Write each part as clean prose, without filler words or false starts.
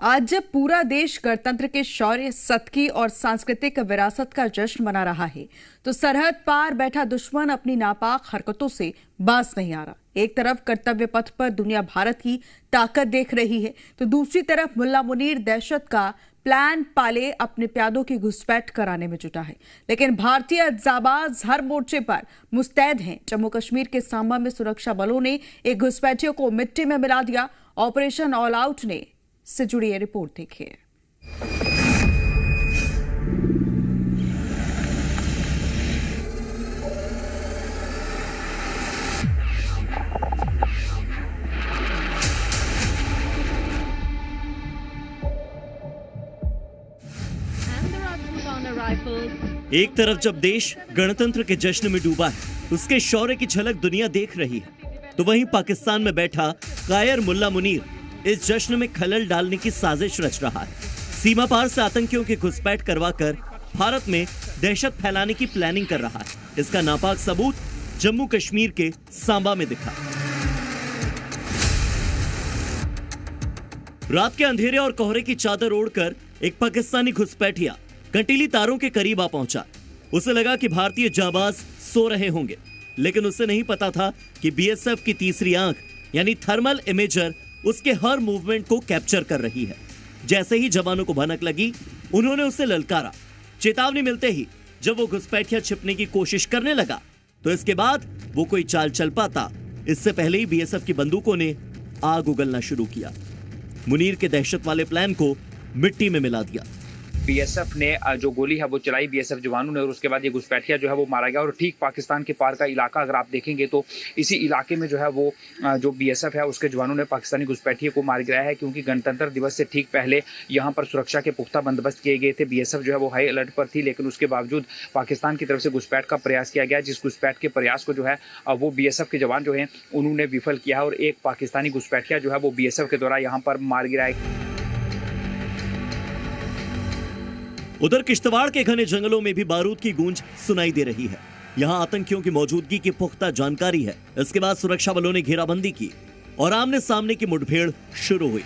आज जब पूरा देश गणतंत्र के शौर्य, सतकी और सांस्कृतिक विरासत का जश्न मना रहा है, तो सरहद पार बैठा दुश्मन अपनी नापाक हरकतों से बाज नहीं आ रहा। एक तरफ कर्तव्य पथ पर दुनिया भारत की ताकत देख रही है, तो दूसरी तरफ मुल्ला मुनीर दहशत का प्लान पाले अपने प्यादों की घुसपैठ कराने में जुटा है। लेकिन भारतीय जाबाज हर मोर्चे पर मुस्तैद हैं। जम्मू कश्मीर के सांबा में सुरक्षा बलों ने एक घुसपैठियों को मिट्टी में मिला दिया। ऑपरेशन ऑल आउट ने से जुड़ी ये रिपोर्ट देखिए। एक तरफ जब देश गणतंत्र के जश्न में डूबा है, उसके शौर्य की झलक दुनिया देख रही है, तो वहीं पाकिस्तान में बैठा कायर मुल्ला मुनीर इस जश्न में खलल डालने की साजिश रच रहा है। सीमा पार से आतंकियों की घुसपैठ करवाकर भारत में दहशत फैलाने की प्लानिंग कर रहा है। इसका नापाक सबूत जम्मू कश्मीर के सांबा में दिखा। रात के अंधेरे और कोहरे की चादर ओढ़कर एक पाकिस्तानी घुसपैठिया कंटीली तारों के करीब आ पहुंचा। उसे लगा कि भारतीय जाबाज सो रहे होंगे, लेकिन उसे नहीं पता था कि बीएसएफ की तीसरी आंख यानी थर्मल इमेजर उसके हर मूवमेंट को कैप्चर कर रही है। जैसे ही जवानों को भनक लगी, उन्होंने उसे ललकारा। चेतावनी मिलते ही जब वो घुसपैठिया छिपने की कोशिश करने लगा, तो इसके बाद वो कोई चाल चल पाता, इससे पहले ही बीएसएफ की बंदूकों ने आग उगलना शुरू किया। मुनीर के दहशत वाले प्लान को मिट्टी में मिला दिया। बीएसएफ ने जो गोली है वो चलाई बीएसएफ जवानों ने, और उसके बाद ये घुसपैठिया जो है वो मारा गया। और ठीक पाकिस्तान के पार का इलाका अगर आप देखेंगे तो इसी इलाके में जो है वो जो बीएसएफ है उसके जवानों ने पाकिस्तानी घुसपैठिए को मार गिराया है, क्योंकि गणतंत्र दिवस से ठीक पहले यहाँ पर सुरक्षा के पुख्ता बंदोबस्त किए गए थे। बीएसएफ जो है वो हाई अलर्ट पर थी, लेकिन उसके बावजूद पाकिस्तान की तरफ से घुसपैठ का प्रयास किया गया, जिस घुसपैठ के प्रयास को जो है वो बीएसएफ के जवान जो है उन्होंने विफल किया है, और एक पाकिस्तानी घुसपैठिया जो है वो बीएसएफ के द्वारा यहाँ पर मार गिराया। उधर किश्तवाड़ के घने जंगलों में भी बारूद की गूंज सुनाई दे रही है। यहाँ आतंकियों की मौजूदगी की पुख्ता जानकारी है। इसके बाद सुरक्षा बलों ने घेराबंदी की और आमने सामने की मुठभेड़ शुरू हुई।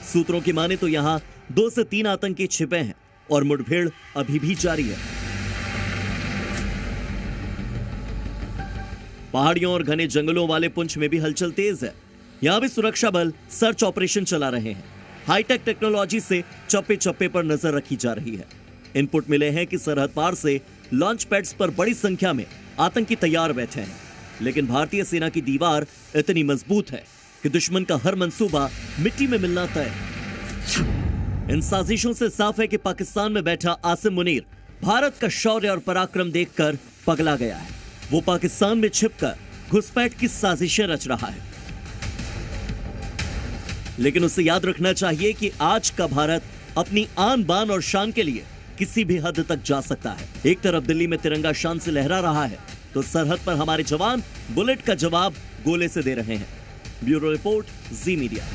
सूत्रों की माने तो यहाँ 2 से 3 आतंकी छिपे हैं और मुठभेड़ अभी भी जारी है। पहाड़ियों और घने जंगलों वाले पुंछ में भी हलचल तेज है। यहाँ भी सुरक्षा बल सर्च ऑपरेशन चला रहे हैं। हाईटेक टेक्नोलॉजी से चप्पे चप्पे पर नजर रखी जा रही है। इनपुट मिले हैं कि सरहद पार से लॉन्च पैड्स पर बड़ी संख्या में आतंकी तैयार बैठे हैं, लेकिन भारतीय सेना की दीवार इतनी मजबूत है कि दुश्मन का हर मंसूबा मिट्टी में मिलना तय। इन साजिशों से साफ है कि पाकिस्तान में बैठा आसिम मुनीर भारत का शौर्य और पराक्रम देखकर पगला गया है। वो पाकिस्तान में छिपकर घुसपैठ की साजिशें रच रहा है, लेकिन उसे याद रखना चाहिए कि आज का भारत अपनी आन बान और शान के लिए किसी भी हद तक जा सकता है। एक तरफ दिल्ली में तिरंगा शान से लहरा रहा है, तो सरहद पर हमारे जवान बुलेट का जवाब गोले से दे रहे हैं। ब्यूरो रिपोर्ट, जी मीडिया।